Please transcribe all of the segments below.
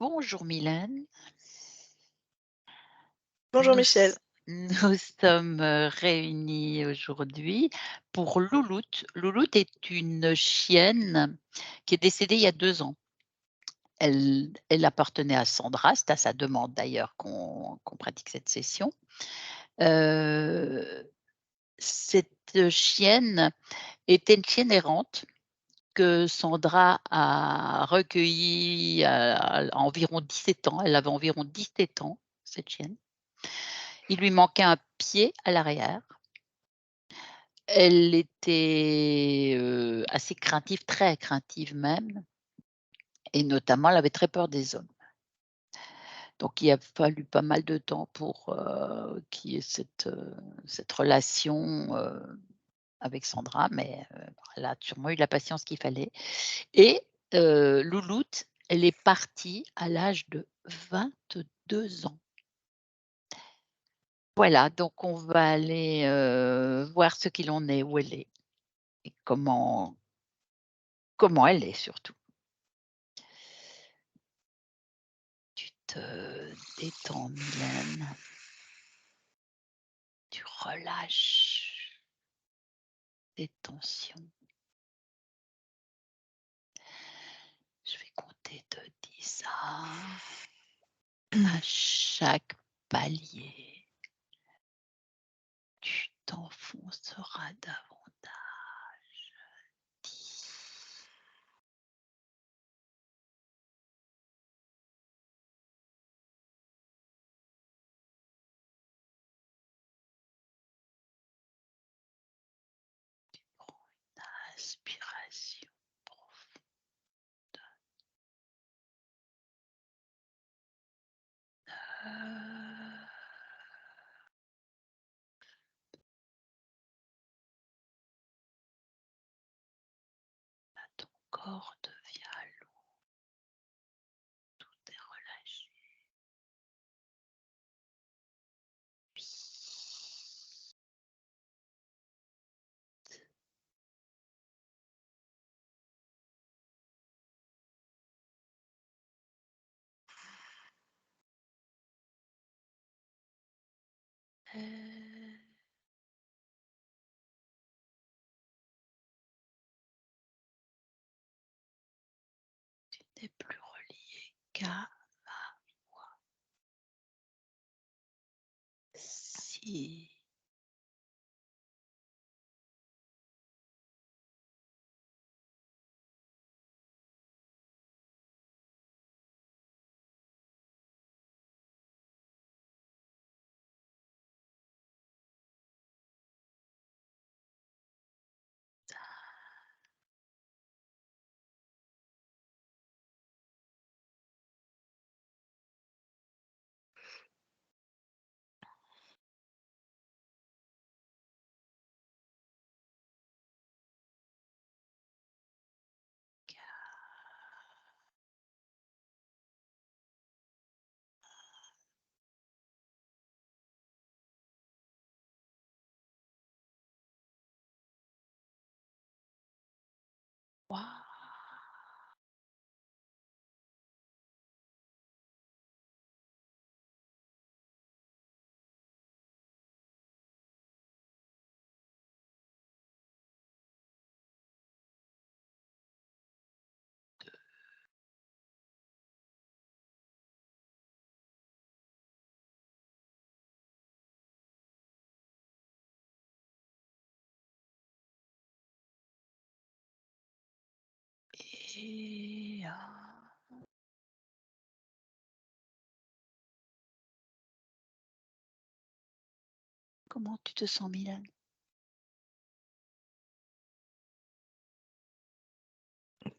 Bonjour Mylène. Bonjour Nous Michel. s nous sommes, réunis aujourd'hui pour Louloute. Louloute est une chienne qui est décédée il y a 2 ans. Elle appartenait à Sandra, c'est à sa demande d'ailleurs qu'on pratique cette session. Heu, cette chienne était une chienne errante que Sandra a recueillie à environ 17 ans. Elle avait environ 17 ans, cette chienne. Il lui manquait un pied à l'arrière. Elle était, assez craintive, très craintive même, et notamment elle avait très peur des hommes. Donc il a fallu pas mal de temps pour, qu'il y ait cette relation, avec Sandra, mais, elle a sûrement eu la patience qu'il fallait et Louloute, elle est partie à l'âge de 22 ans. Voilà, donc on va aller, voir ce qu'il en est, où elle est et comment elle est surtout. Tu te détends Mylène, tu relâches tes tensions. Je vais compter de 10 à chaque palier, tu t'enfonceras davantage. 10, prends une inspiration profonde. Ton corps devient lourd, tout est relâché. Puis tu n'es plus relié qu'à si et comment tu te sens Mylène?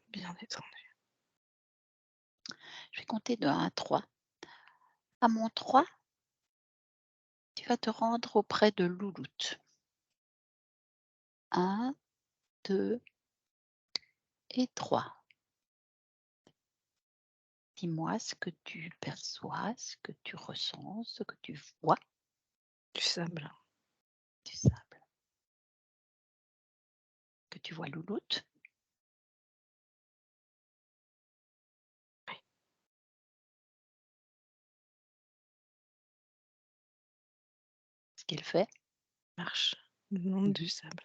Bien détendu. Je vais compter de 1 à 3. À mon 3, tu vas te rendre auprès de Louloute. 1, 2 et 3. Dis-moi ce que tu perçois, ce que tu ressens, ce que tu vois Du sable. du sable. Que tu vois Louloute? Oui. qu'elle fait? Marche le long du Mmh. sable,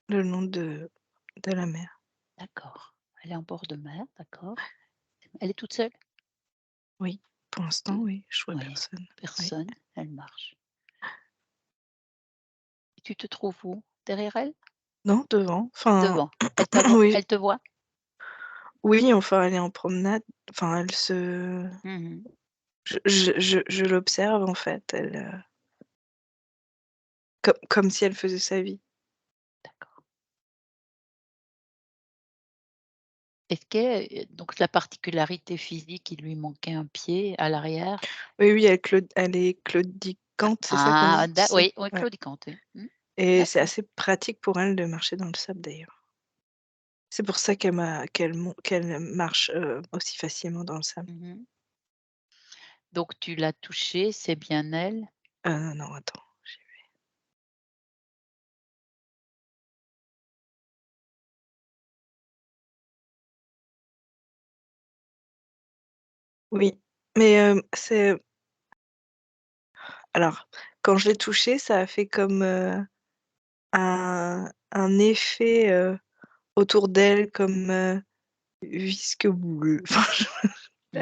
le long de la mer. D'accord. Elle est en bord de mer, d'accord. Elle est toute seule? Oui, pour l'instant, Toute oui, je vois Oui, personne. Oui. personne, elle marche. Et tu te trouves où? Derrière elle? Non, devant, enfin, Devant. oui, Elle te voit? oui, enfin, elle est en promenade, enfin, elle se Mmh. je l'observe, en fait, elle, comme si elle faisait sa vie. D'accord. Est-ce que, donc la particularité physique, il lui manquait un pied à l'arrière? Oui, oui, elle est claudicante, c'est ça qu'on Ah, dit, tu sais? oui, oui, Ouais, claudicante, oui. Mmh. et c'est D'accord. assez pratique pour elle de marcher dans le sable, d'ailleurs. C'est pour ça qu'elle marche, aussi facilement dans le sable. Mmh. Donc tu l'as touchée, c'est bien elle? Non, attends, oui, mais, alors, quand je l'ai touchée, ça a fait comme, un effet, autour d'elle comme, visque-boule. Enfin,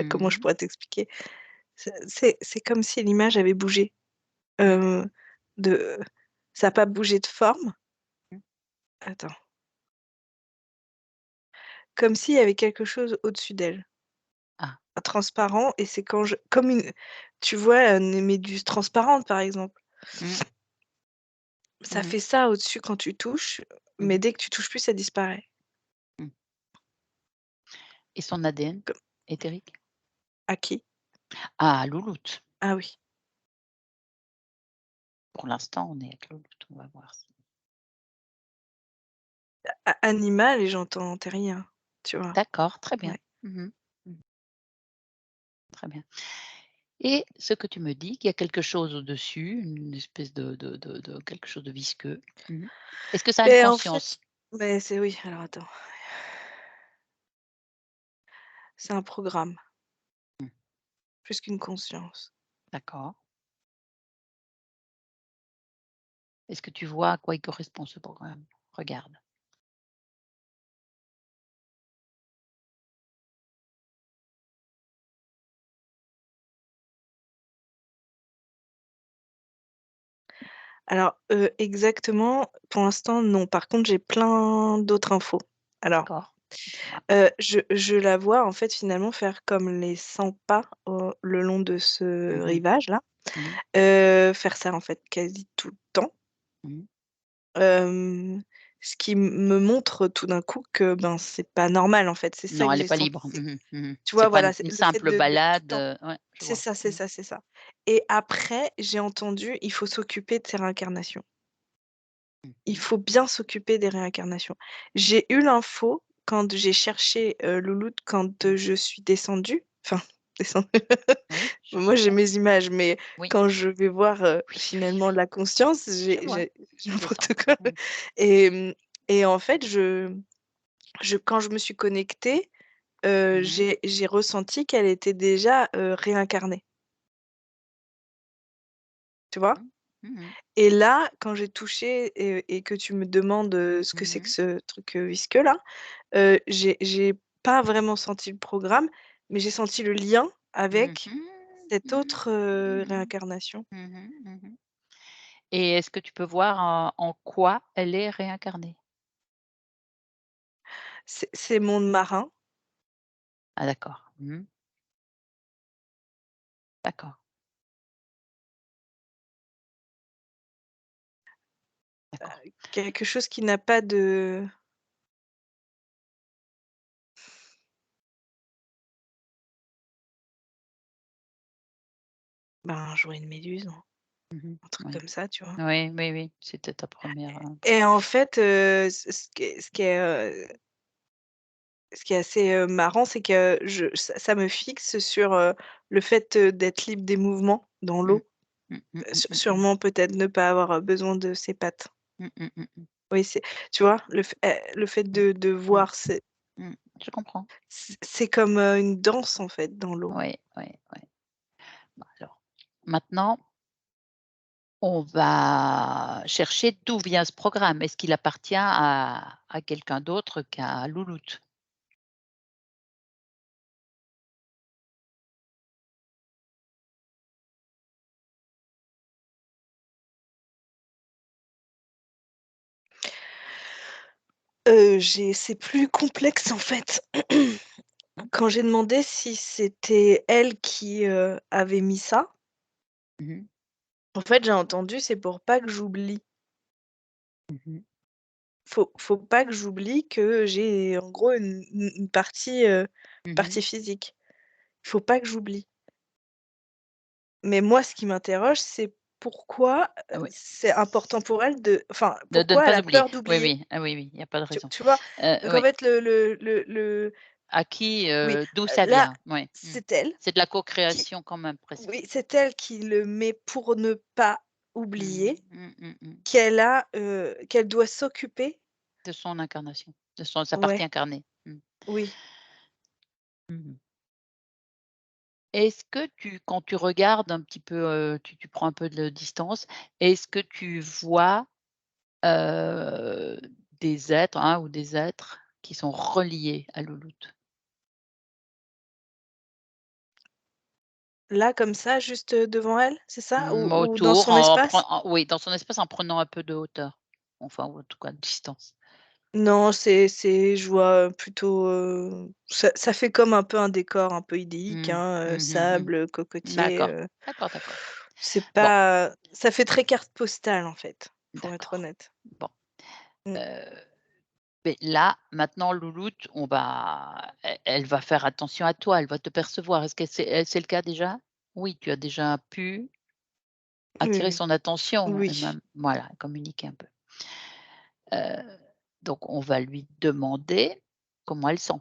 comment je Mmh. pourrais t'expliquer? C'est comme si l'image avait bougé, Mmh heu, de ça a pas bougé de forme. mh. Attends, comme s'il y avait quelque chose au-dessus d'elle, Ah. transparent, et c'est quand je comme une tu vois, une méduse transparente, par exemple? Mmh. Ça Mmh mh. fait ça au-dessus quand tu touches, mais Mmh. dès que tu touches plus, ça disparaît. Mmh. Et son ADN Com éthérique? À qui? Ah, louloute. Ah oui. Pour l'instant, on est avec louloute, on va voir si Animal, et j'entends terrien, tu vois? d'accord, très bien. Ouais. Mmh mh. Mmh. Très bien. Et ce que tu me dis, qu'il y a quelque chose au-dessus, une espèce de quelque chose de visqueux. Mmh. Est-ce que ça a une Beh, en fait, conscience? c'est oui, alors attends, c'est un programme, Mmh. plus qu'une conscience. D'accord. Est-ce que tu vois à quoi il correspond ce programme? Regarde. Alors, exactement, pour l'instant, non. Par contre, j'ai plein d'autres infos. Alors, D'accord. Dis-moi. je la vois, en fait, finalement, faire comme les 100 pas le long de ce Mmh mh. rivage-là, Mmh. faire ça, en fait, quasi tout le temps. Mmh. Hem, Ce qui me montre tout d'un coup que, ben, c'est pas normal, en fait. C'est ça Non, que elle est j'ai pas senti. libre. Mmh mh. Mmh. Tu C'est vois, pas voilà, c'est une le fait simple de tout le balade, temps, ouais, je c'est vois. ça, c'est Mmh. ça, c'est ça, et après, j'ai entendu: «Il faut s'occuper de ses réincarnations. Mmh Il mh. faut bien s'occuper des réincarnations». J'ai eu l'info quand j'ai cherché, Louloute, quand, Mmh. je suis descendue, enfin descendue, Oui, je moi j'ai comprends. mes images, mais Oui. quand je vais voir, Oui, oui, finalement oui. la conscience, Je vois. j'ai Tu descends. n'importe quoi, Mmh. et en fait, quand je me suis connectée, Mmh. j'ai ressenti qu'elle était déjà, réincarnée, tu vois? Mmh. Mmh. Et là, quand j'ai touché, et que tu me demandes, ce que c'est que Mmh. ce truc, visqueux là, j'ai pas vraiment senti le programme, mais j'ai senti le lien Mmh avec mh. cette Mmh. autre, Mmh. réincarnation. Mmh. Mmh. Et est-ce que tu peux voir en quoi elle est réincarnée? C'est monde marin, Ah d'accord. Mmh. D'accord, d'accord. quelque chose qui n'a pas de, ben, j'aurais une méduse, hein, Mmh. un truc Oui. comme ça, tu vois? Oui, oui, oui, c'était ta première. Et en fait, ce qui est assez, marrant, c'est que ça me fixe sur, le fait, d'être libre des mouvements dans Mmh. l'eau. Mmh mh, mmh, mmh mh. Sûrement peut-être ne pas avoir, besoin de ses pattes. Mmh mh, mmh mh. Oui, tu vois? Le fait Mmh. de Mmh. voir, Mmh. Je comprends. c'est comme, une danse, en fait, dans l'eau. Oui, oui, oui. Bah, alors, maintenant, On va chercher d'où vient ce programme. Est-ce qu'il appartient à quelqu'un d'autre qu'à Louloute? J'ai c'est plus complexe en fait. Quand j'ai demandé si c'était elle qui, avait mis ça, Mmh mh. en fait, j'ai entendu: «C'est pour pas que j'oublie». Mmh mh. Faut pas que j'oublie que j'ai en gros une partie, Mmh. partie physique. Faut pas que j'oublie. Mais moi, ce qui m'interroge, c'est pourquoi, Ah oui. c'est important pour elle de enfin, De ne pourquoi elle pas a oublier. peur Oui, d'oublier? oui. Ah oui, oui, il y a pas de raison. Tu vois? Donc en Oui. fait, le À qui, oui, d'où ça là, vient? Oui. Mmh. c'est elle C'est de la qui co-création quand même presque. oui, c'est elle qui le met pour ne pas Mmh. oublier Mmh, mmh, mmh. qu'elle doit s'occuper De son incarnation, de son sa partie ouais, incarnée. Mmh. oui. Mmh mh. Est-ce que quand tu regardes un petit peu, tu prends un peu de distance, est-ce que tu vois, heu, des êtres, un ou des êtres qui sont reliés à Louloute? Là, comme ça, juste, devant elle, c'est ça? Ou dans Autour son espace? oui, dans son espace en prenant un peu de hauteur, enfin ou en tout cas de distance. Non, c'est je vois, plutôt, ça fait comme un peu un décor un peu idyllique, Mmh. hein, Mmh mh, sable, mmh. cocotier, D'accord. D'accord, d'accord. c'est Bon, pas ça fait très carte postale, en fait, pour être d'accord. honnête. Bon, Mmh. mais là, maintenant Louloute, elle va faire attention à toi, elle va te percevoir. Est-ce que c'est le cas déjà? Oui, tu as déjà pu attirer Oui, son attention et oui. même voilà, communiquer un peu. Heu, donc on va lui demander comment elle se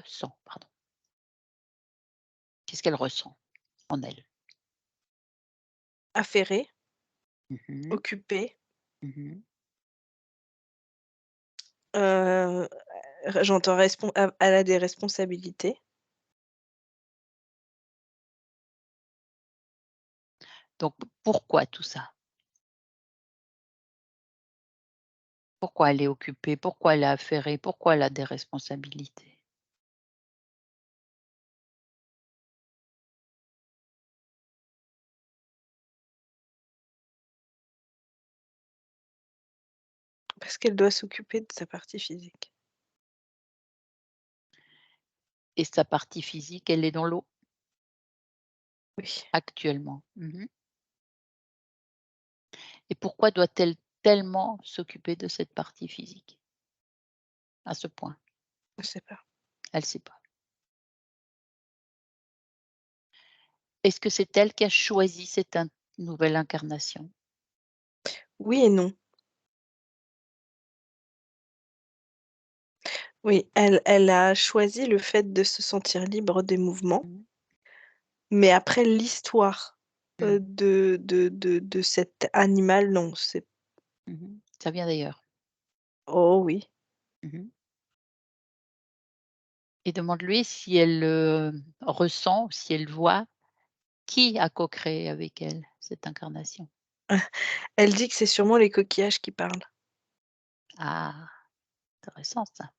sent, pardon. Qu'est-ce qu'elle ressent en elle? Affairée, Mmh mh. occupée, Mmh. heu, j'entends elle a des responsabilités. Donc pourquoi tout ça? Pourquoi elle est occupée? Pourquoi elle est affairée? Pourquoi elle a des responsabilités? Parce qu'elle doit s'occuper de sa partie physique. Et sa partie physique, elle est dans l'eau Oui. actuellement? Mmh. Et pourquoi doit-elle tellement s'occuper de cette partie physique, à ce point? Je sais pas. Elle ne sait pas. Est-ce que c'est elle qui a choisi cette nouvelle incarnation? Oui et non. Oui, elle a choisi le fait de se sentir libre des mouvements, Mmh. mais après l'histoire, Mmh. de cet animal, non, c'est Mmh. Ça vient d'ailleurs. oh oui. Mmh. Et demande-lui si elle, ressent, si elle voit qui a co-créé avec elle cette incarnation? Elle dit que c'est sûrement les coquillages qui parlent. Ah, intéressant ça.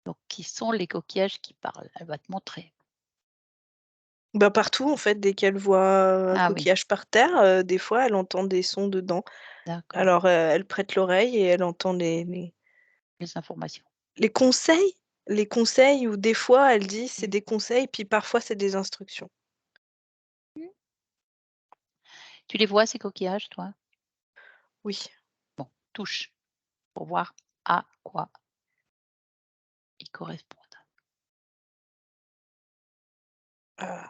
Donc qui sont les coquillages qui parlent? Elle va te montrer. Bah, partout en fait, dès qu'elle voit un Ah oui, coquillage par terre, des fois elle entend des sons dedans. d'accord, Alors, elle prête l'oreille et elle entend les informations. les conseils les conseils ou des fois elle dit: «C'est Mmh. des conseils», puis parfois c'est des instructions. Mmh. Tu les vois ces coquillages, toi? Oui, Bon, touche pour voir à quoi ils correspondent. heu,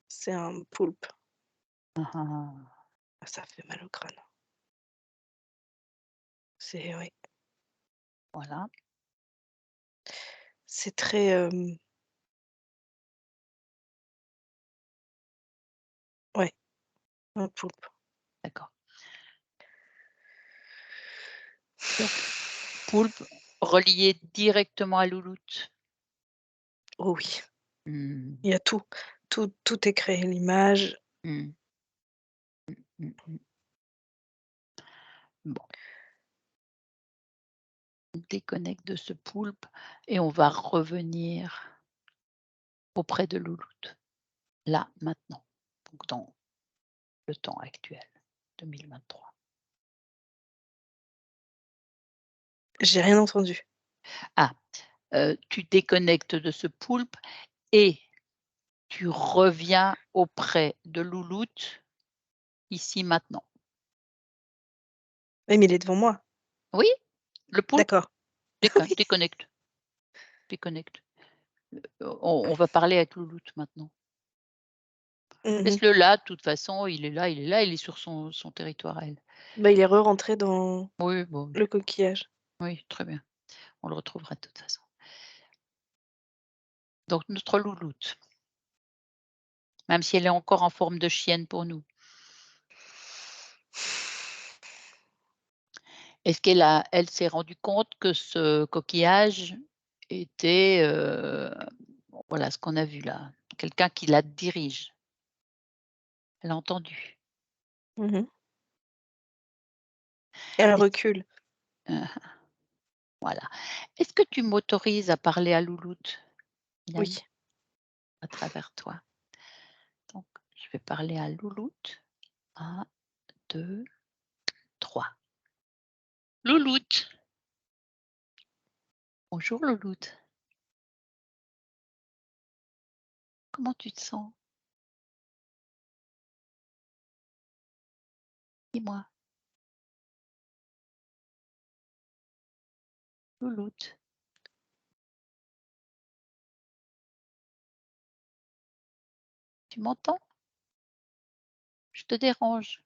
c'est un poulpe. Ah ah ah. Ah, ça fait mal au crâne. C'est oui, Voilà, c'est très, ouais, un poulpe. d'accord. Donc poulpe relié directement à Louloute. Oh oui, Mmh. il y a tout. Tout est créé, l'image. Mmh. Mmh mh. Bon, on déconnecte de ce poulpe et on va revenir auprès de Louloute, là, maintenant, donc dans le temps actuel, 2023. J'ai rien entendu. Ah, tu déconnectes de ce poulpe et tu reviens auprès de Louloute, ici, maintenant. Oui, mais il est devant moi. Oui, le poulpe, D'accord. Oui. déconnecte, déconnecte. On va parler avec Louloute maintenant. Mmh mh. Laisse-le là, de toute façon, il est là, il est sur son territoire à elle. Bah, il est re-rentré dans Oui, bon, oui, le coquillage. oui, très bien. On le retrouvera de toute façon. Donc notre Louloute, même si elle est encore en forme de chienne pour nous, est-ce elle s'est rendue compte que ce coquillage était, voilà ce qu'on a vu là, quelqu'un qui la dirige? Elle a entendu. Mmh mh. Elle Est-ce recule. voilà. Est-ce que tu m'autorises à parler à Louloute, Oui. Mylène, à travers toi? Donc je vais parler à Louloute. 1, 2, 3. Louloute! Bonjour Louloute. Comment tu te sens? Dis-moi. Louloute, tu m'entends? Je te dérange?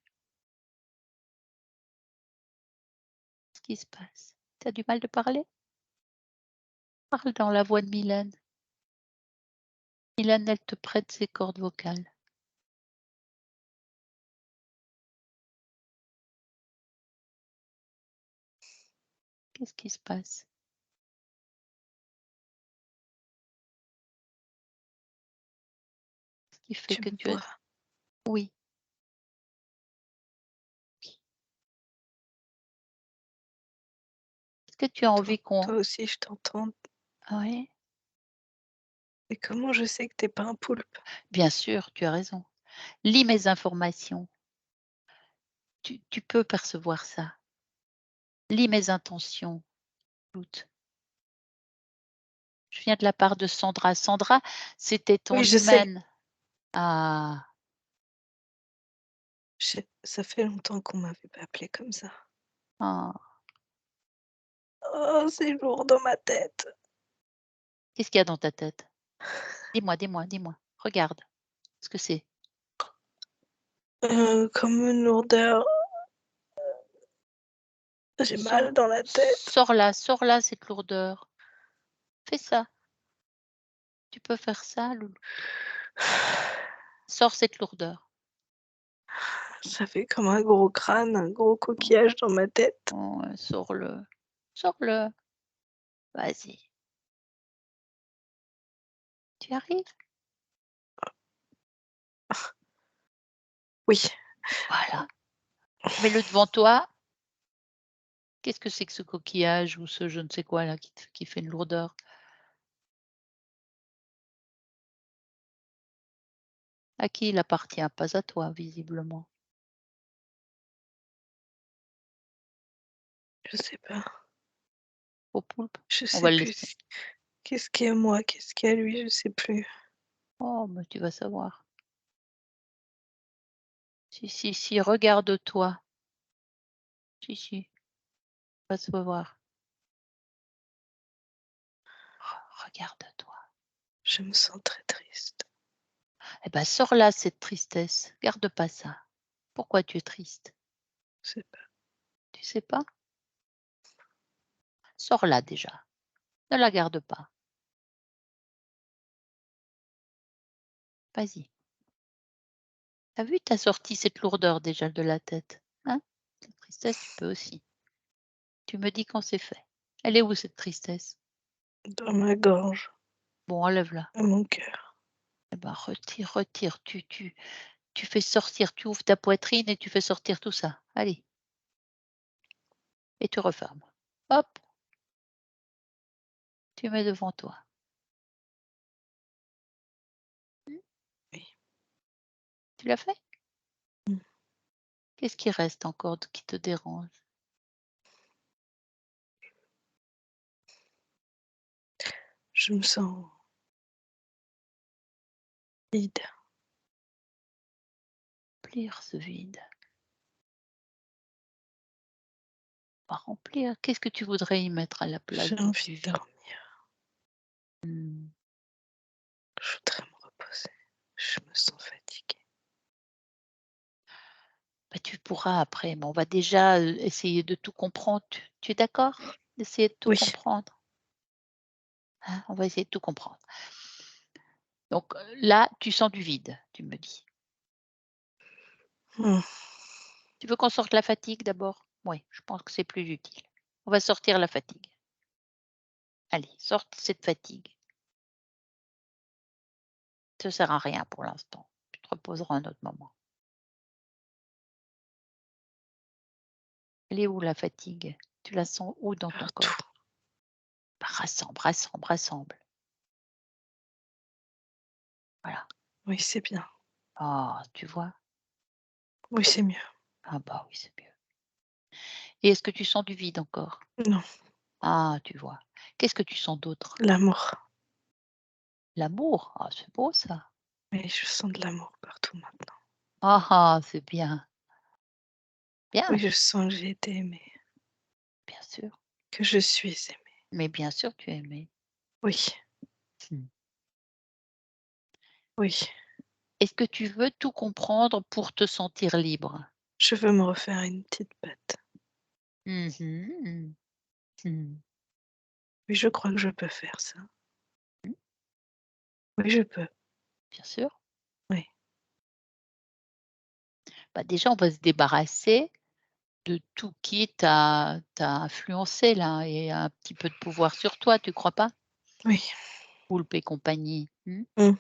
Qu'est-ce qui se passe? Tu as du mal de parler? Parle dans la voix de Mylène. Mylène, elle te prête ses cordes vocales. Qu'est-ce qui se passe? Ce qui fait Tu que me tu as vois? oui, oui. Est-ce que tu as Toi envie qu'on toi aussi je t'entends. oui, Et comment je sais que tu es pas un poulpe? bien sûr, tu as raison. Lis mes informations. Tu peux percevoir ça. Lis mes intentions, Louloute. Je viens de la part de Sandra. Sandra, c'était ton Oui, je sais. humaine. Ah! Ça fait longtemps qu'on m'avait pas appelée comme ça. Ah! Oh, c'est lourd dans ma tête. Qu'est-ce qu'il y a dans ta tête? Dis-moi, dis-moi, dis-moi. Regarde ce que c'est. Comme une lourdeur. J'ai Sors mal dans la tête. sors-la cette lourdeur. Fais ça. Tu peux faire ça, Loulou. Sors cette lourdeur. Ça fait comme un gros crâne, un gros coquillage dans ma tête. Ouais, sors-le. Sors-le. Vas-y. Tu y arrives? Oui, Voilà. Mets-le devant toi. Qu'est-ce que c'est que ce coquillage ou ce je ne sais quoi là qui fait une lourdeur? À qui il appartient? Pas à toi visiblement. je sais pas. Au poulpe? Je On sais va le plus laisser. qu'est-ce qui est moi, qu'est-ce qui est lui, je sais plus. Oh, mais tu vas savoir. Si, si, si, regarde-toi. Si, si, va se voir. Regarde-toi. Je me sens très triste. Eh ben, sors-la cette tristesse. Garde pas ça. Pourquoi tu es triste? Je sais pas. Tu sais pas? Sors-la déjà. Ne la garde pas. Vas-y. T'as vu, tu sorti cette lourdeur déjà de la tête, hein? Cette tristesse, tu peux aussi. Tu me dis quand c'est fait. Elle est où cette tristesse? Dans ma gorge, Bon, enlève-la. dans mon cœur. Eh ben, retire, retire. Tu tu fais sortir, tu ouvres ta poitrine et tu fais sortir tout ça. Allez, et tu refermes. Hop, tu mets devant toi. Mmh, Oui. tu l'as fait? Mmh. Qu'est-ce qui reste encore qui te dérange? Je me sens vide. Remplir ce vide, pas remplir. Qu'est-ce que tu voudrais y mettre à la place J'ai envie du de vide? dormir. Mmh. Je voudrais me reposer. Je me sens fatiguée. Bah, tu pourras après, mais on va déjà, essayer de tout comprendre. Tu es d'accord? D'essayer de tout Oui. comprendre? Hein? On va essayer de tout comprendre. Donc, là, tu sens du vide, tu me dis. Mmh. Tu veux qu'on sorte la fatigue d'abord? Oui, je pense que c'est plus utile. On va sortir la fatigue. Allez, sorte cette fatigue. Ça sert à rien pour l'instant. Tu te reposeras un autre moment. Elle est où la fatigue? Tu la sens où dans ton Partout. corps? Bah, rassemble, rassemble, rassemble. Voilà. Oui, c'est bien. Ah, tu vois? Oui, c'est mieux. Ah bah oui, c'est mieux. Et est-ce que tu sens du vide encore? Non, Ah, tu vois. Qu'est-ce que tu sens d'autre? l'amour. L'amour? Ah, c'est beau ça. Oui, je sens de l'amour partout maintenant. Ah ah, c'est bien. Oui, Bien, je sens que j'ai été aimée, bien sûr. que je suis aimée. Mais bien sûr, tu es aimé. Oui, Mmh. oui. Est-ce que tu veux tout comprendre pour te sentir libre? Je veux me refaire une petite patte. Mmh mh. Mmh. Oui, je crois que je peux faire ça. Mmh, Oui, je peux. bien sûr. Oui, Bah, déjà, on va se débarrasser de tout qui t'a influencé là et a un petit peu de pouvoir sur toi, tu crois pas? oui. Poulpe et compagnie. Mmh. Mmh.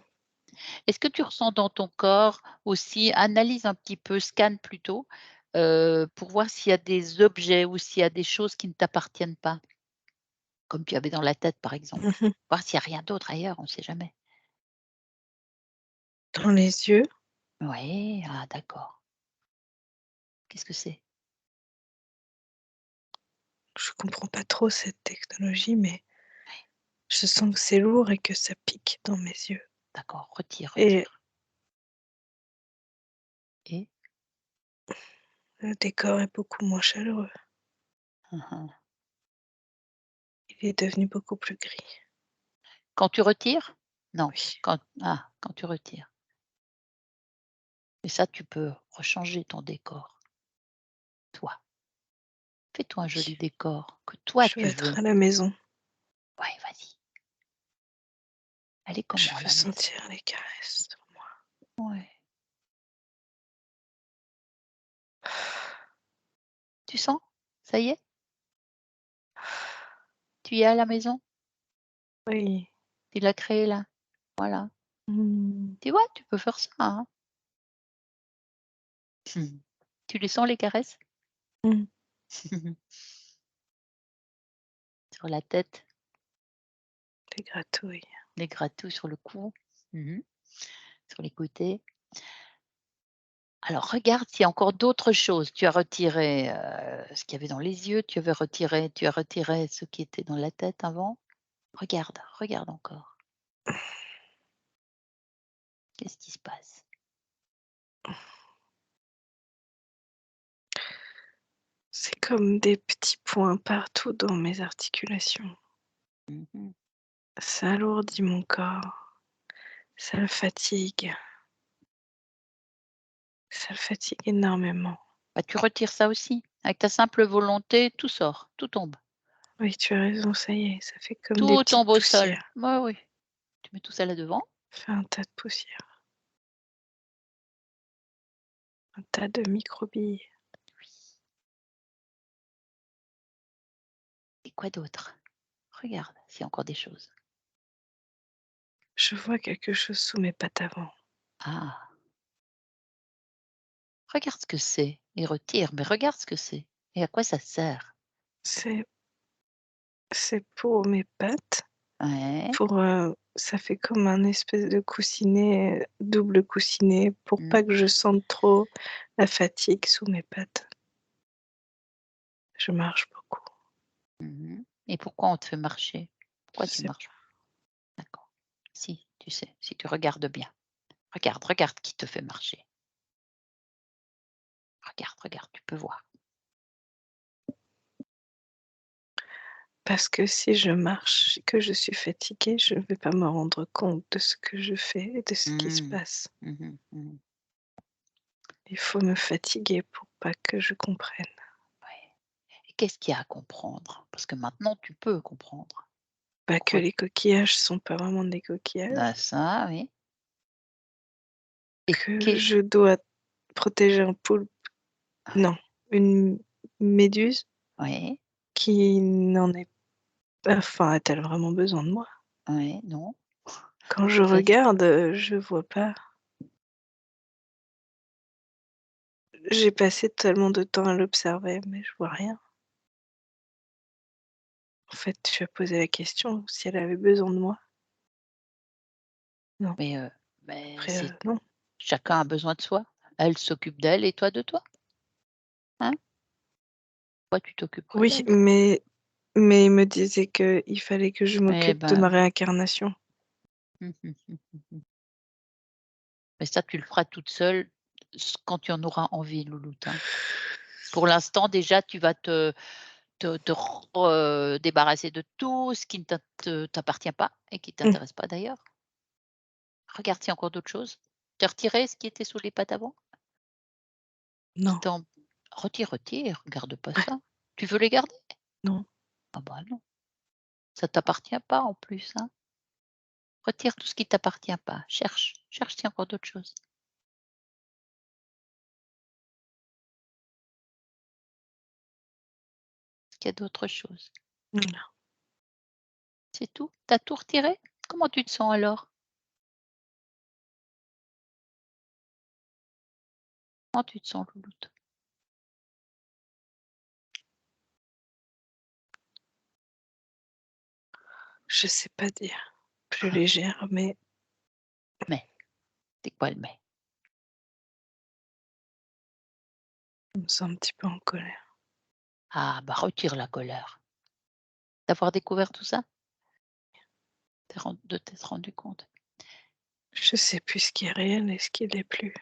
Est-ce que tu ressens dans ton corps aussi analyse un petit peu, scanne plutôt, pour voir s'il y a des objets ou s'il y a des choses qui ne t'appartiennent pas, comme tu avais dans la tête, par exemple. Mmh. Voir s'il y a rien d'autre ailleurs, on ne sait jamais. Dans les yeux, Oui, ah d'accord. Qu'est-ce que c'est? je comprends pas trop cette technologie, mais Oui, je sens que c'est lourd et que ça pique dans mes yeux d'accord, retire, et retire et? le décor est beaucoup moins chaleureux. Mmh mh. Il est devenu beaucoup plus gris. Quand tu retires? Non, Oui, quand tu retires. Et ça, tu peux rechanger ton décor, toi. Fais-toi un joli oui. décor que toi Je veux tu être veux. à la maison. Ouais, vas-y. Elle est Je comment veux la maison? sentir les caresses sur moi. Ouais. Tu sens? Ça y est? Tu y es à la maison? Oui. Tu l'as créée là? Voilà. Mmh. Tu vois, tu peux faire ça, hein. Mmh. Tu les sens les caresses? Mmh. Sur la tête, Les gratouilles. les gratouilles sur le cou, mmh, sur les côtés. Alors regarde s'il y a encore d'autres choses. Tu as retiré, ce qu'il y avait dans les yeux, tu as retiré ce qui était dans la tête avant. Regarde, regarde encore. Qu'est-ce qui se passe? C'est comme des petits points partout dans mes articulations. Mmh mh. Ça alourdit mon corps, ça le fatigue, ça le fatigue énormément. Bah, tu retires ça aussi. Avec ta simple volonté, tout sort, tout tombe. Oui, tu as raison, ça y est, ça fait comme des Tout petites tombe au sol. poussières. Bah, oui. Tu mets tout ça là devant. Ça fait un tas de poussière, un tas de microbilles. Oui. Et quoi d'autre? Regarde s'il y a encore des choses. Je vois quelque chose sous mes pattes avant. Ah! Regarde ce que c'est et retire, mais regarde ce que c'est et à quoi ça sert. C'est c'est pour mes pattes, Ouais. pour, ça fait comme un espèce de coussinet, double coussinet pour Mmh. pas que je sente trop la fatigue sous mes pattes. Je marche beaucoup. Mmh. Et pourquoi on te fait marcher? Je Pourquoi tu sais marches? D'accord. Si, tu sais, si tu regardes bien. Regarde, regarde qui te fait marcher. Regarde, regarde, tu peux voir. parce que si je marche et que je suis fatiguée, je ne vais pas me rendre compte de ce que je fais et de ce qui se Mmh. passe. Mmh mh. Il faut me fatiguer pour pas que je comprenne. Ouais. Et qu'est-ce qu'il y a à comprendre? Parce que maintenant tu peux comprendre. Bah, Donc que les coquillages sont pas vraiment des coquillages, ça, oui. Et que qu'est je dois protéger un poulpe, non, une méduse oui, qui n'en est pas, enfin, a-t-elle vraiment besoin de moi? oui, non, Quand je ça regarde, je vois pas. J'ai passé tellement de temps à l'observer, mais je vois rien. En fait, tu as posé la question si elle avait besoin de moi. Non, mais après, c'est non. chacun a besoin de soi. Elle s'occupe d'elle et toi de toi, hein? Toi, tu t'occuperas Oui, d'elle. mais il me disait qu'il fallait que je Eh m'occupe de ma ben, réincarnation. mmh mh, mmh mh, mmh. Mais ça, tu le feras toute seule quand tu en auras envie, louloute, hein. Pour l'instant, déjà, tu vas te débarrasser de tout ce qui ne t'appartient pas et qui Mmh, t'intéresse pas d'ailleurs. Regarde s'il y a encore d'autres choses. Tu as retiré ce qui était sous les pattes avant? Qui non, t'em Retire, retire, garde pas ouais, ça. Tu veux les garder? non, Ah bah non, ça t'appartient pas en plus, hein. Retire tout ce qui t'appartient pas. Cherche, cherche s'il y a encore d'autres choses. Est-ce qu'il y a d'autres choses? non. C'est tout? Tu as tout retiré? Comment tu te sens alors? Comment tu te sens, louloute? Je sais pas dire. Plus légère, mais Mais, c'est quoi le mais? je me sens un petit peu en colère. Ah bah retire la colère. D'avoir découvert tout ça? De t'être rendu compte? Je sais plus ce qui est réel et ce qui l'est plus.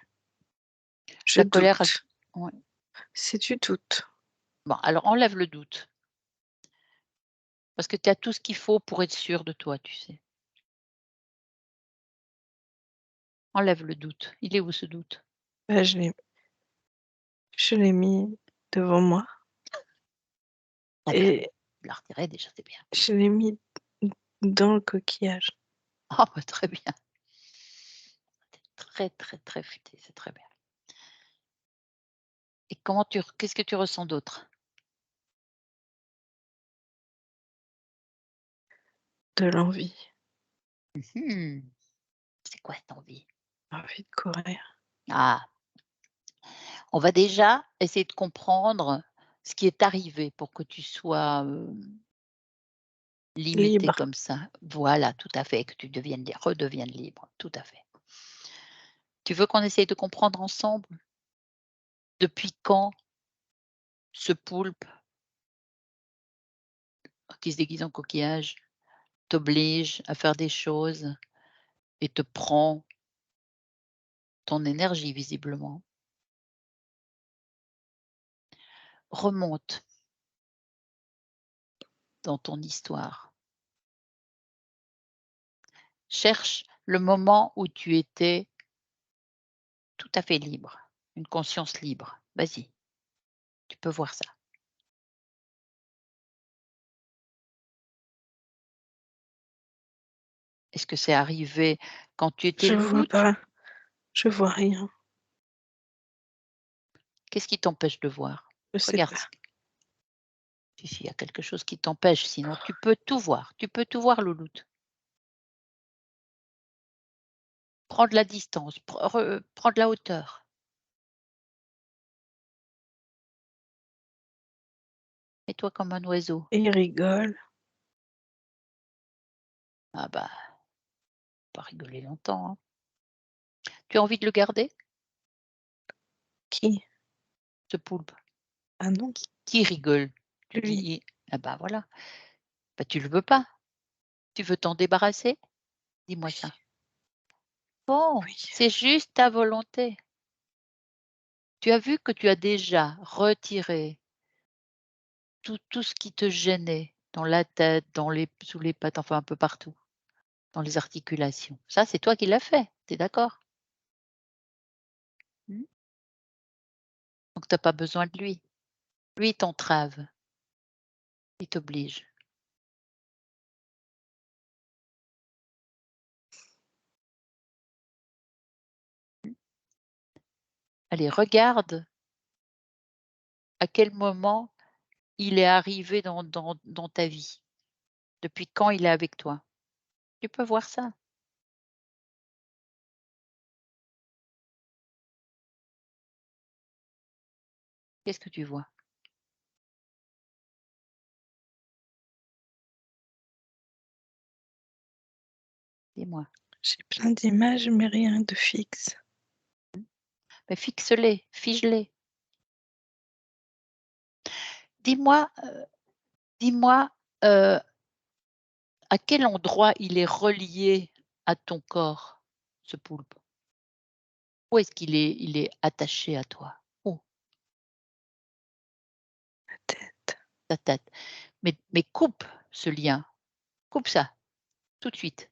Je La colère, elle doute. ouais. Si tu doutes, Bon, alors enlève le doute, parce que tu as tout ce qu'il faut pour être sûr de toi, tu sais. Enlève le doute. Il est où ce doute? bah, je l'ai mis devant moi Très bien. et Tu l'as retiré déjà, c'est bien. je l'ai mis dans le coquillage. Ah bah très bien. Tu très, très, très futé, c'est très bien. Et qu'est-ce que tu ressens d'autre? De l'envie, Mmh. C'est quoi cette envie? envie de courir. Ah, on va déjà essayer de comprendre ce qui est arrivé pour que tu sois, limitée Libre. comme ça. Voilà, tout à fait, que tu redeviennes libre, tout à fait. Tu veux qu'on essaye de comprendre ensemble? Depuis quand ce poulpe qui se déguise en coquillage t'oblige à faire des choses et te prend ton énergie visiblement? Remonte dans ton histoire. Cherche le moment où tu étais tout à fait libre, une conscience libre. Vas-y, tu peux voir ça. Est-ce que c'est arrivé quand tu étais Je vois louloute? pas, je vois rien, Qu'est-ce qui t'empêche de voir? je sais Regarde pas. s'il y a quelque chose qui t'empêche, sinon tu peux tout voir. Tu peux tout voir, louloute. Prends de la distance, prends de la hauteur. Fais-toi comme un oiseau. Il rigole. Ah bah, pas rigoler longtemps, hein. Tu as envie de le garder, Qui? ce poulpe? Ah non, Qui rigole? Tu dis: lui. «I» ah bah, voilà. Bah, tu le veux pas. Tu veux t'en débarrasser? Dis-moi Oui, ça. Bon, oui. c'est juste ta volonté. Tu as vu que tu as déjà retiré tout ce qui te gênait dans la tête, dans les sous les pattes, enfin un peu partout, dans les articulations. Ça, c'est toi qui l'as fait, tu es d'accord? Mmh. Donc tu as pas besoin de lui. Lui, il t'entrave, il t'oblige. Allez, regarde à quel moment il est arrivé dans ta vie. Depuis quand il est avec toi? Tu peux voir ça. Qu'est-ce que tu vois? Dis-moi. J'ai plein d'images, mais rien de fixe. Mais fixe-les, fige-les. Dis-moi, dis-moi, heu, à quel endroit il est relié à ton corps, ce poulpe? Où est-ce qu'il est attaché à toi? Où? La tête. Ta tête. Mais coupe ce lien, coupe ça, tout de suite.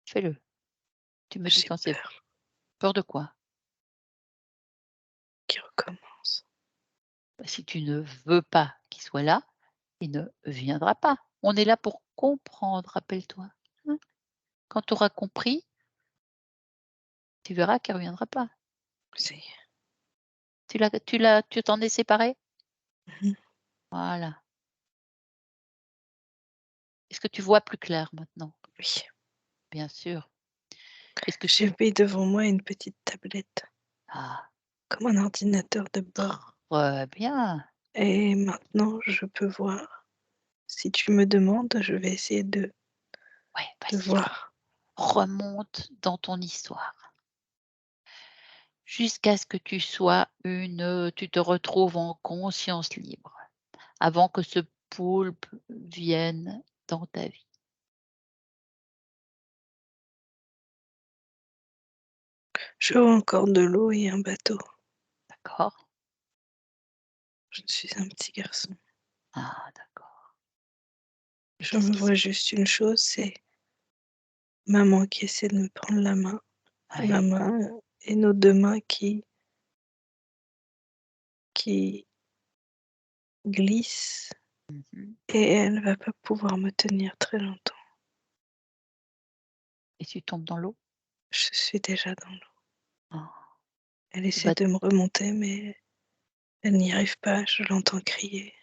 Fais-le. Tu me dis J'ai quand c'est peur peur de quoi? qu'il recommence. Bah, si tu ne veux pas qu'il soit là, il ne viendra pas. On est là pour comprendre, rappelle-toi, hein. Quand tu auras compris, tu verras qu'il ne reviendra pas. Si. Tu t'en es séparé. Mmh. Voilà. Est-ce que tu vois plus clair maintenant? Oui. Bien sûr. Est-ce que J'ai tu mis devant moi une petite tablette, ah, comme un ordinateur de bord, très bien. et maintenant je peux voir. Si tu me demandes, je vais essayer Ouais, de vas-y, voir. remonte dans ton histoire jusqu'à ce que tu te retrouves en conscience libre, avant que ce poulpe vienne dans ta vie, Je vois encore de l'eau et un bateau. d'accord? Je suis un petit garçon. Ah d'accord. Et Je qu'est-ce me qui se vois juste une chose, c'est maman qui essaie de me prendre la ouais. main, et nos 2 mains qui glissent, Mmh. et elle va pas pouvoir me tenir très longtemps. Et tu tombes dans l'eau? Je suis déjà dans l'eau. Ah, Elle le essaie bat de me remonter, mais elle n'y arrive pas, je l'entends crier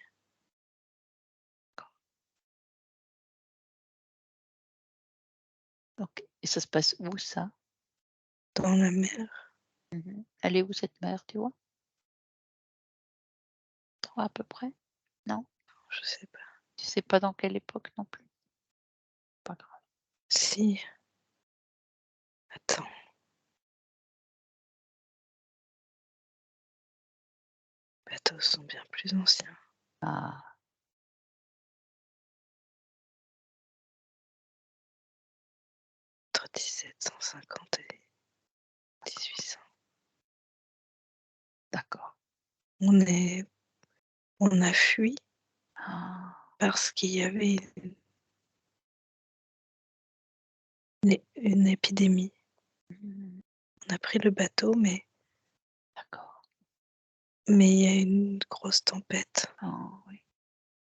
donc et ça se passe où ça? dans la mer. Elle est où cette mer, tu vois? Tu vois à peu près? Non? Je sais pas. Tu sais pas dans quelle époque non plus? Pas grave. Si, attends, les bateaux sont bien plus anciens, Ah, entre 1750 et d'accord, 1800. d'accord. On est on a fui Ah, parce qu'il y avait une épidémie. mmh, On a pris le bateau, d'accord. mais il y a une grosse tempête. Ah oui,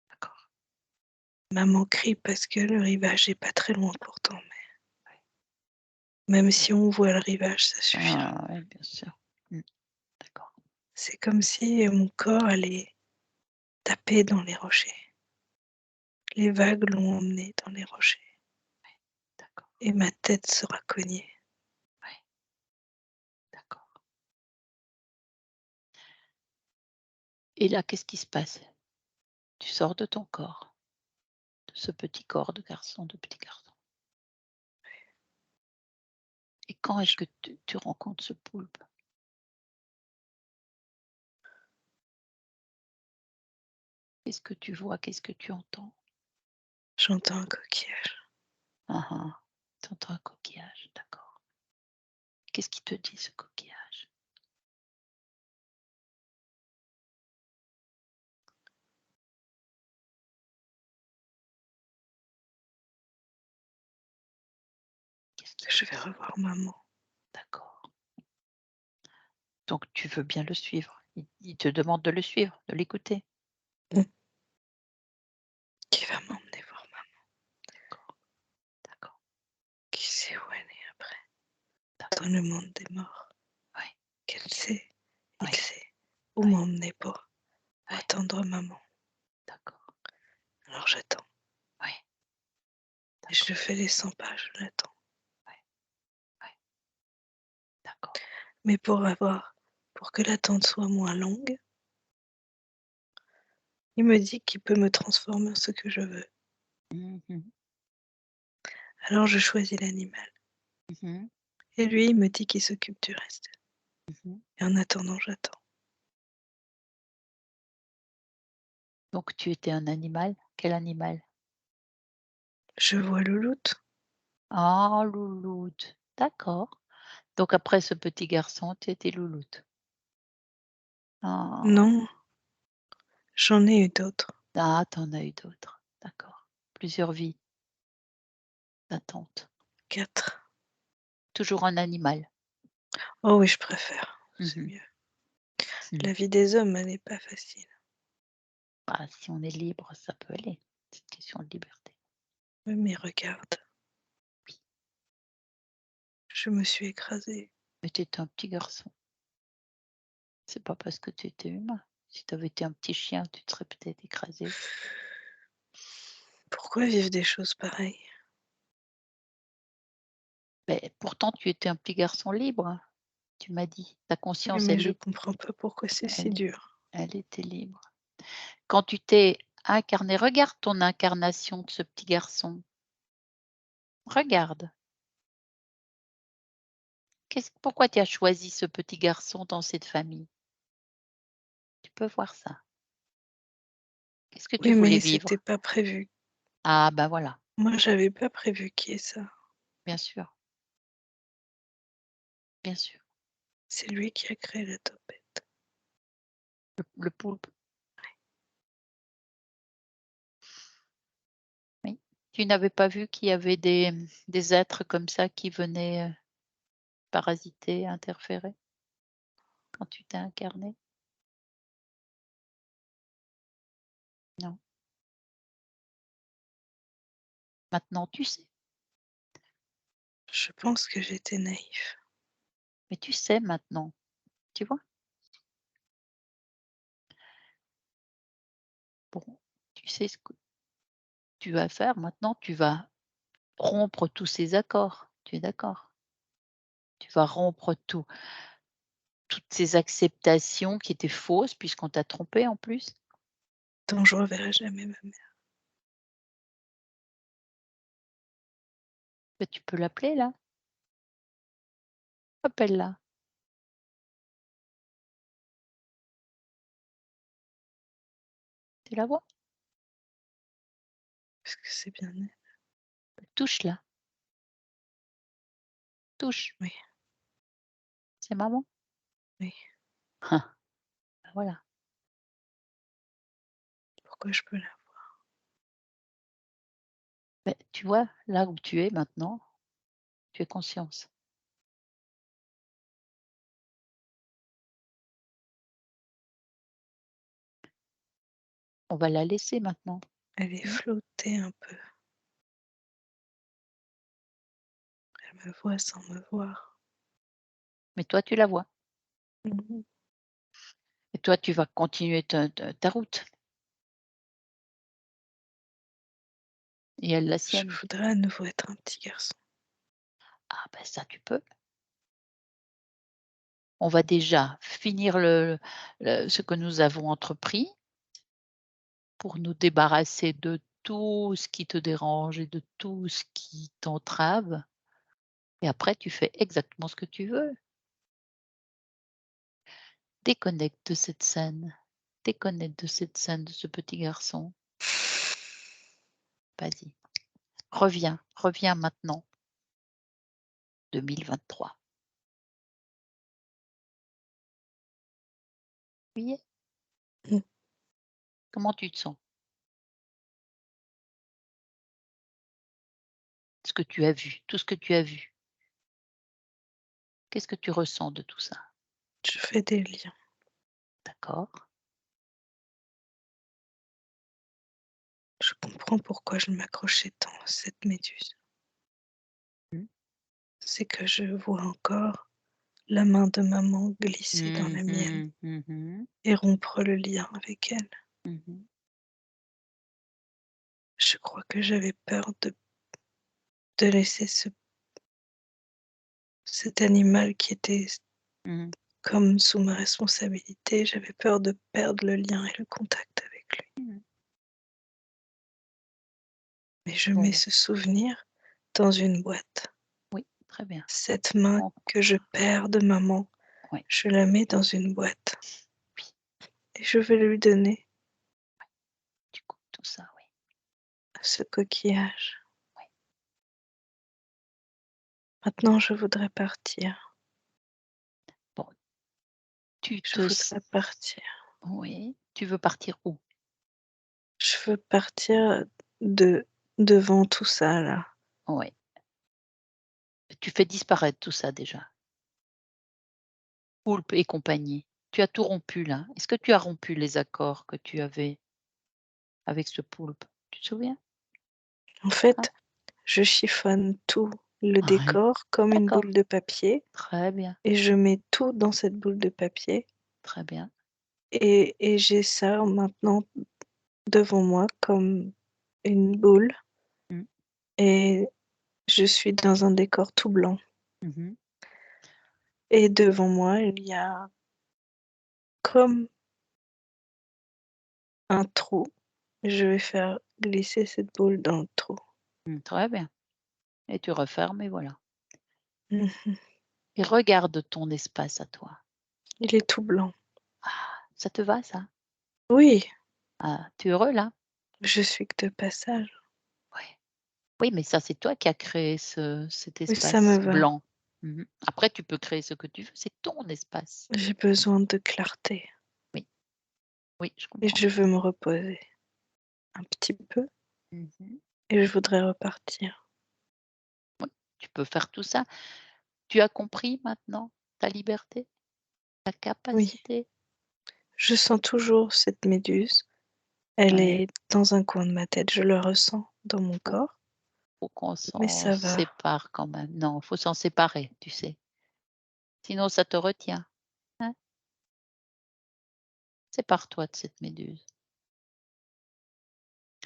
d'accord. Maman crie parce que le rivage est pas très loin pourtant, mais Oui. même si on voit le rivage, ça suffira. Ah ouais, bien sûr. Mmh, d'accord, C'est comme si mon corps allait taper dans les rochers. Les vagues l'ont emmené dans les rochers d'accord. et ma tête sera cognée. Ouais. Et là, qu'est-ce qui se passe? Tu sors de ton corps, de ce petit corps de garçon, de petit garçon. Et quand est-ce Je que tu rencontres ce poulpe? Qu'est-ce que tu vois? Qu'est-ce que tu entends? j'entends un coquillage. Ah ah, tu entends un coquillage, d'accord. Qu'est-ce qu'il te dit ce coquillage? Qu'est-ce qu'il te Je vais dit? revoir maman. D'accord. Donc tu veux bien le suivre. Il te demande de le suivre, de l'écouter. Mmh. Qui va m'emmener voir maman. D'accord, d'accord, Qui sait où elle est après? Dans d'accord. le monde des morts. Ouais, Qu'elle sait, il ouais, sait où ouais, m'emmener pour ouais, attendre maman. d'accord. Alors j'attends Ouais, et je d'accord. le fais les 100 pas, je l'attends. Ouais, ouais, d'accord. Mais pour que l'attente soit moins longue, il me dit qu'il peut me transformer en ce que je veux. Mmh mh. Alors je choisis l'animal Mmh. et lui, il me dit qu'il s'occupe du reste Mmh. et en attendant, j'attends. Donc tu étais un animal? Quel animal? Je vois Louloute. Ah, louloute, d'accord. Donc après ce petit garçon, tu étais louloute? Ah, Non, j'en ai eu d'autres. ah, tu as eu d'autres, d'accord. Plusieurs vies d'attente. 4. Toujours un animal? Oh oui, je préfère, Mmh c'est mh. mieux. Mmh. La vie des hommes, elle est pas facile. Bah, si on est libre, ça peut aller. C'est une question de liberté. Oui, mais regarde, je me suis écrasée. Mais tu étais un petit garçon. C'est pas parce que tu étais humain. Si tu avais été un petit chien, tu te serais peut-être écrasé aussi. Pourquoi vivre des choses pareilles? Mais pourtant tu étais un petit garçon libre, tu m'as dit. Ta Oui, conscience, mais je comprends pas pourquoi c'est si elle dur. elle était libre. Quand tu t'es incarné, regarde ton incarnation de ce petit garçon. Regarde. Pourquoi tu as choisi ce petit garçon dans cette famille? Tu peux voir ça. Qu'est-ce que tu Oui, voulais mais c'était vivre? pas prévu. Ah ben voilà, Moi, j'avais pas prévu qu'il y ait ça. bien sûr, bien sûr. C'est lui qui a créé la topette. Le poulpe, oui. Tu n'avais pas vu qu'il y avait des êtres comme ça qui venaient, parasiter, interférer quand tu t'es incarné? Non. Maintenant tu sais, Je pense que j'étais naïf. mais tu sais maintenant, tu vois? Bon, tu sais ce que tu vas faire maintenant, tu vas rompre tous ces accords, tu es d'accord? Tu vas rompre toutes ces acceptations qui étaient fausses puisqu'on t'a trompé en plus. Donc je reverrai jamais ma mère. Bah, tu peux l'appeler là, appelle-la, tu la vois? Parce que c'est bien elle. Touche-la, touche, Oui, c'est maman. oui. Ah, bah, voilà. Pourquoi je peux la Beh, tu vois, là où tu es maintenant, tu es conscience. On va la laisser maintenant, Elle est tu vois? flottée un peu. Elle me voit sans me voir. Mais toi tu la vois Mmh. et toi tu vas continuer ta route et elle la Je sienne. voudrais à nouveau être un petit garçon. Ah ben ça tu peux, On va déjà finir ce que nous avons entrepris pour nous débarrasser de tout ce qui te dérange et de tout ce qui t'entrave et après tu fais exactement ce que tu veux. Déconnecte de cette scène, déconnecte de cette scène de ce petit garçon. Vas-y, reviens maintenant, 2023. Oui, Mmh. comment tu te sens? Ce que tu as vu, tout ce que tu as vu. Qu'est-ce que tu ressens de tout ça? Je fais des liens. D'accord, Je comprends pourquoi je m'accrochais tant à cette méduse. mmh. C'est que je vois encore la main de maman glisser dans la Mmh mienne mh. Mmh mh. et rompre le lien avec elle. Mmh. Je crois que j'avais peur de laisser cet animal qui était Mmh. comme sous ma responsabilité, j'avais peur de perdre le lien et le contact avec lui. Mmh. Mais je mets Bon, ce souvenir dans une boîte. oui, très bien. Cette main On que je perds de maman, ouais, je la mets dans une boîte oui, et je vais lui donner du coup, tout ça, oui, ce coquillage. oui. Maintenant, je voudrais partir. Bon, tu Je te s voudrais partir. oui, tu veux partir où? Je veux partir de devant tout ça là. Oui, tu fais disparaître tout ça déjà, poulpe et compagnie. Tu as tout rompu là. Est-ce que tu as rompu les accords que tu avais avec ce poulpe? Tu te souviens? En Hein? fait, je chiffonne tout le Oui, décor comme une d'accord, boule de papier très bien, et je mets tout dans cette boule de papier très bien. et j'ai ça maintenant devant moi comme une boule Mmh. et je suis dans un décor tout blanc Mmh mh. et devant moi, il y a comme un trou. Je vais faire glisser cette boule dans le trou. Mmh, très bien et tu refermes et voilà Mmh. et regarde ton espace à toi. Il est tout blanc. Ah, ça te va ça? Oui, Ah, tu es heureux là? je suis que de passage. Ouais. Oui, mais ça, c'est toi qui as créé cet Oui, ça me espace va. blanc. Mmh. Après, tu peux créer ce que tu veux, c'est ton espace. J'ai besoin de clarté Oui, oui, je et comprends. je veux me reposer un petit peu Mmh. et je voudrais repartir. Oui, tu peux faire tout ça. Tu as compris maintenant ta liberté, ta Oui, capacité? je sens toujours cette méduse. Elle Ouais, est dans un coin de ma tête, je le ressens dans mon faut corps, faut qu'on mais s'en ça va. sépare quand même. Non, faut s'en séparer, tu sais? Sinon ça te retient, hein? Sépare-toi de cette méduse.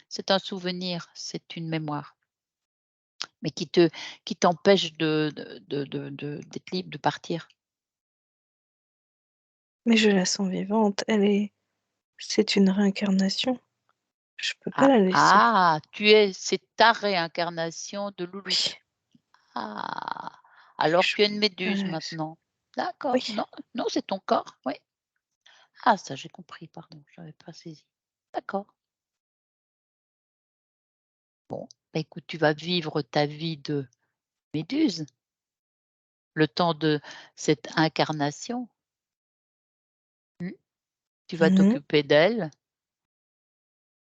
C'est un souvenir, c'est une mémoire, mais qui t'empêche d'être libre, de partir. Mais je la sens vivante, c'est une réincarnation. Je peux pas Ah, la laisser. ah, c'est ta réincarnation de Loulou. Oui, Ah, oui, alors je tu es une peux pas méduse la laisser. maintenant. D'accord, Oui, non, non, c'est ton corps, oui. Ah ça j'ai compris, pardon, j'avais pas saisi. D'accord. Bon, bah, écoute, tu vas vivre ta vie de méduse, le temps de cette incarnation. Mmh. Tu vas mmh t'occuper d'elle,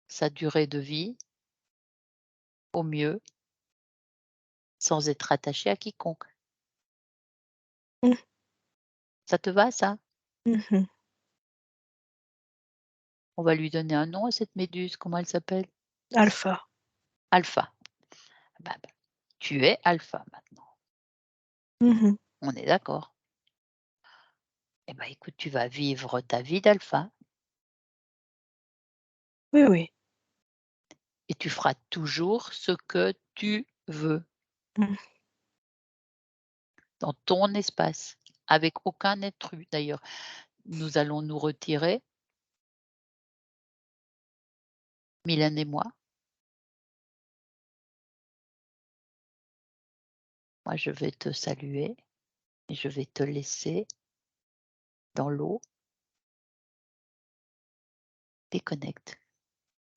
sa durée de vie, au mieux, sans être attaché à quiconque. mh, Ça te va ça? mmh. On va lui donner un nom à cette méduse, comment elle s'appelle? Alpha. Alpha. Bah, tu es Alpha maintenant. Mmh. On est d'accord? Eh ben, écoute, tu vas vivre ta vie d'Alpha Oui, oui. et tu feras toujours ce que tu veux Mmh. dans ton espace. avec aucun être d'ailleurs. Nous allons nous retirer, Mylène et moi. Moi, je vais te saluer et je vais te laisser dans l'eau. Déconnecte.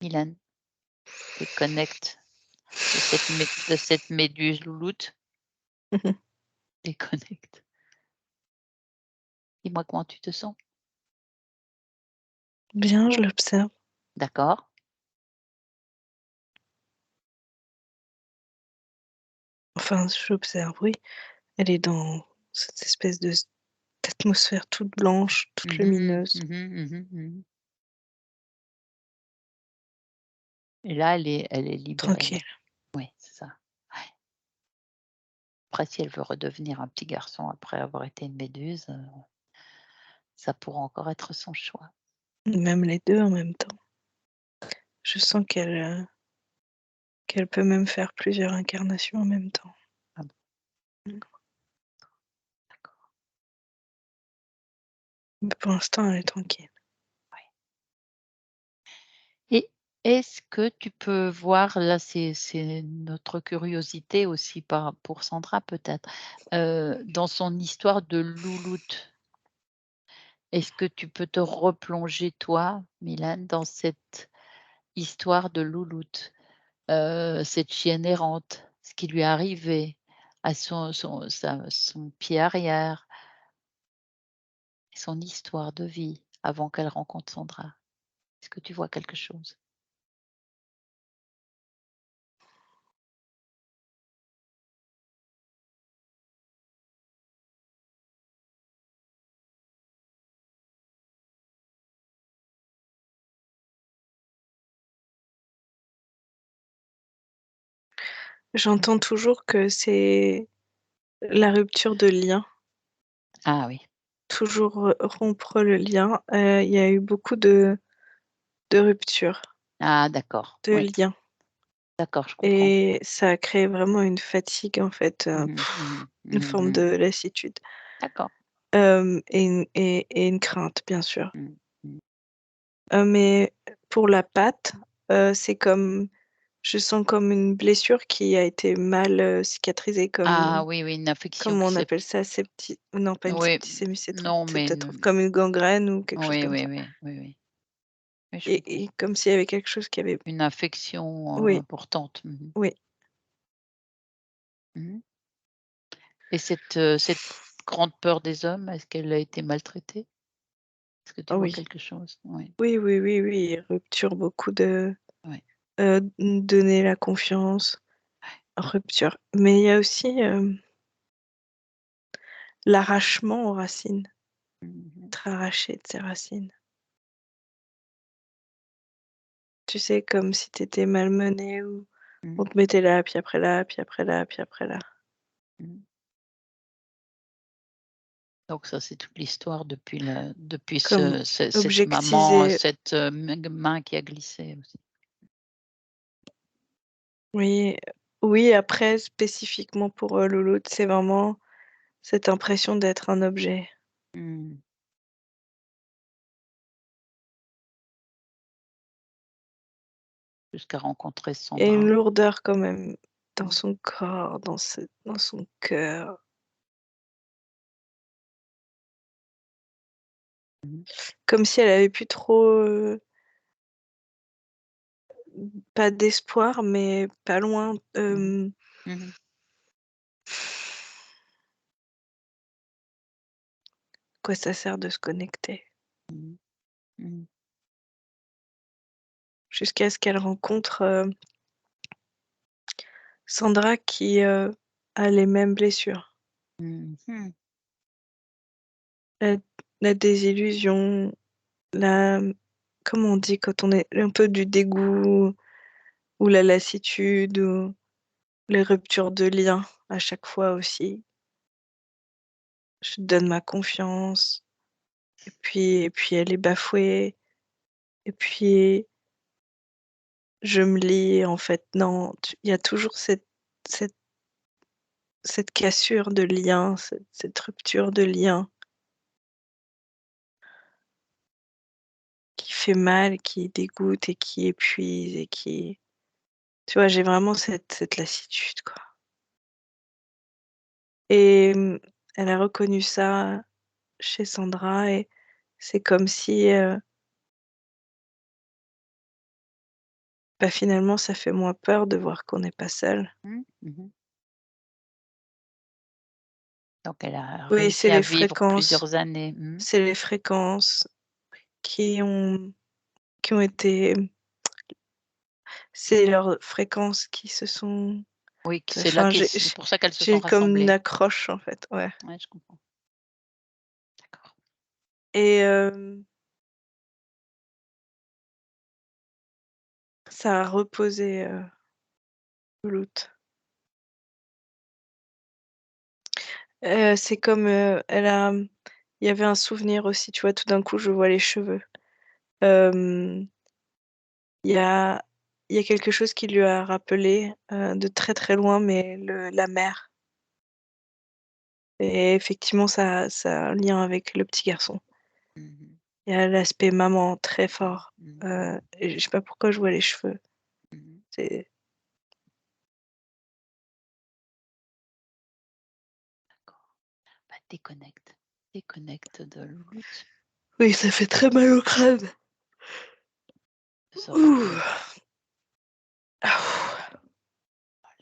Mylène, déconnecte de cette méduse louloute. Déconnecte. Dis-moi comment tu te sens? Bien, je l'observe. D'accord? Enfin, j'observe, oui. Elle est dans cette espèce d'atmosphère toute blanche, toute Mmh mh. lumineuse, Mmh mh. Mmh mmh. Et là, elle est libérée là. tranquille. Oui, c'est ça. Ouais. Après si elle veut redevenir un petit garçon après avoir été une méduse, ça pourra encore être son choix. Même les 2 en même temps. Je sens qu'elle peut même faire plusieurs incarnations en même temps. Ah bon, Mmh. d'accord. Mais pour l'instant, elle est tranquille. Ouais. Et est-ce que tu peux voir là, c'est notre curiosité aussi par pour Sandra peut-être, dans son histoire de louloute, est-ce que tu peux te replonger toi, Mylène, dans cette histoire de louloute? Cette chienne errante, ce qui lui est arrivé à son pied arrière, son histoire de vie avant qu'elle rencontre Sandra. Est-ce que tu vois quelque chose? J'entends toujours que c'est la rupture de lien, Ah oui. toujours, rompre le lien. Il y a eu beaucoup de ruptures, Ah d'accord, de oui, liens d'accord, je comprends. et ça a créé vraiment une fatigue en fait, Mmh mh. Mmh mh. une Mmh forme mh. de lassitude, D'accord. et une crainte bien sûr. Mmh. Mmh. Mais pour la patte, c'est comme je sens comme une blessure qui a été mal, cicatrisée, Ah comme oui, oui, une infection comment qui on s'est appelle ça? Non, pas une oui, septicémie, c'est trop non c'est mais peut-être comme une gangrène ou quelque chose oui, comme oui, ça, oui, oui, oui. Oui, je comprends. et comme s'il y avait quelque chose qui avait Une infection, oui, importante. Mmh mh. oui, Mmh. Et cette grande peur des hommes, est-ce qu'elle a été maltraitée? Est-ce que tu vois oui, quelque chose? Oui, oui, oui, oui, oui, rupture, beaucoup de, ouais, donner la confiance, rupture. Mais il y a aussi, l'arrachement aux racines, mmh mh. être arraché de ses racines. Tu sais, comme si tu étais malmené ou Mmh. on te mettait là, puis après là, puis après là, puis après là. Mmh. Donc ça, c'est toute l'histoire depuis Comme cette maman, objectiver cette, main qui a glissé aussi. oui, oui, après spécifiquement pour, Lolo, c'est vraiment cette impression d'être un objet Mmh. Jusqu'à rencontrer et une Sandra. lourdeur quand même dans Mmh. son corps, dans son cœur, Mmh. comme si elle avait plus trop, pas d'espoir, mais pas loin, Mmh. Mmh. quoi ça sert de se connecter? Mmh. Mmh. Jusqu'à ce qu'elle rencontre, Sandra qui, a les mêmes blessures. Mmh mh. La la désillusion, la comment on dit quand on est un peu du dégoût ou la lassitude ou les ruptures de liens à chaque fois aussi. Je te donne ma confiance et puis elle est bafouée et puis je me lie en fait non, tu il y a toujours cette cette cassure de lien, cette rupture de lien qui fait mal, qui dégoûte et qui épuise et qui tu vois, j'ai vraiment cette lassitude, quoi. Et elle a reconnu ça chez Sandra et c'est comme si, bah, finalement, ça fait moins peur de voir qu'on n'est pas seul. Mmh. Mmh. Donc elle a Oui, réussi à vivre plusieurs années. Mmh. c'est les fréquences qui ont qui ont été c'est leurs fréquences qui se sont Oui, que c'est là enfin, qu'ils c'est pour ça qu'elles se j'ai sont eu comme une rassemblées. accroche, en fait, ouais. Ouais, je comprends. D'accord. Et ça a reposé, Louloute. C'est comme, elle a il y avait un souvenir aussi, tu vois? Tout d'un coup, je vois les cheveux. Hem, il y a il y a quelque chose qui lui a rappelé, de très, très loin, mais le la mer et effectivement, ça a un lien avec le petit garçon. Mmh mh. Il y a l'aspect maman très Mmh. fort, Mmh. Mmh. et je sais pas pourquoi je vois les cheveux. Mmh. C'est D'accord. Bah, déconnecte. Déconnecte de Louloute. oui, ça fait très mal au crâne. Ça va Ouh. mieux. Ah.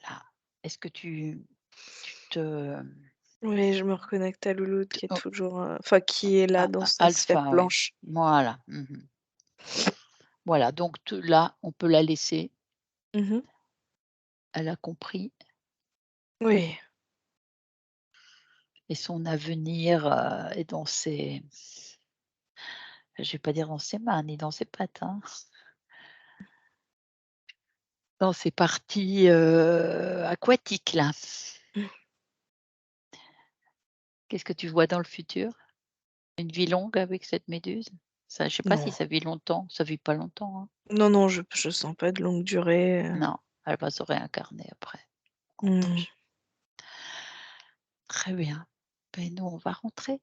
Là, est-ce que tu te Oui, je me reconnecte à Louloute te qui est oh, toujours, enfin qui est là dans a sa sphère alpha, oui. blanche. Voilà. Mmh. Voilà, donc te là, on peut la laisser. Mmh. Elle a compris Oui. et son avenir, est dans ses je vais pas dire dans ses mains ni dans ses pattes, hein. Dans ses parties, aquatiques là. Mmh. Qu'est-ce que tu vois dans le futur? Une vie longue avec cette méduse? Ça, je sais pas si Non. ça vit longtemps, ça vit pas longtemps, hein. Non, non, je sens pas de longue durée, Non, elle va se réincarner après, en mmh. ange. Très bien. Ben nous, on va rentrer.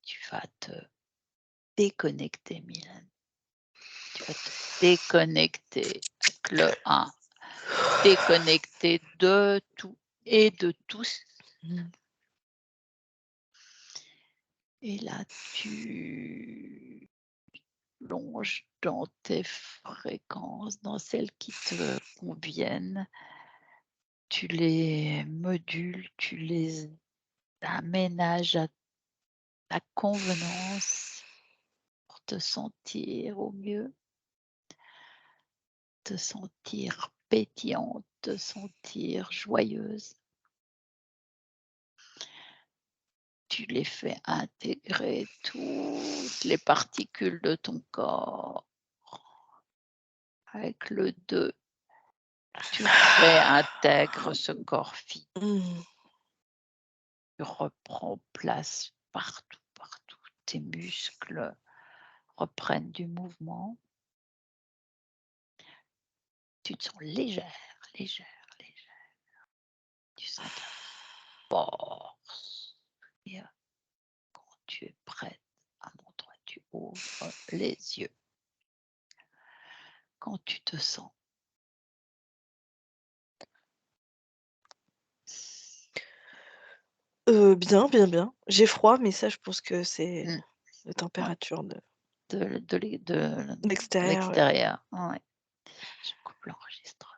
Tu vas te déconnecter, Mylène. Tu vas te déconnecter avec le 1, déconnecter de tout et de tous. Mmh. Et là, tu plonges dans tes fréquences, dans celles qui te conviennent. Tu les modules, tu les aménages à ta convenance pour te sentir au mieux, te sentir pétillante, te sentir joyeuse. Tu les fais intégrer toutes les particules de ton corps. Avec le 2, tu réintègres ce corps physique. Mmh. Tu reprends place partout, partout. Tes muscles reprennent du mouvement. Tu te sens légère, légère, légère. Tu sens de la force. Et quand tu es prête à mon droit, tu ouvres les yeux. Quand tu te sens Bien, bien, bien. J'ai froid, mais ça, je pense que c'est mmh, la ouais, température de de l'extérieur, ouais. l'extérieur. Ouais. Je coupe l'enregistrement.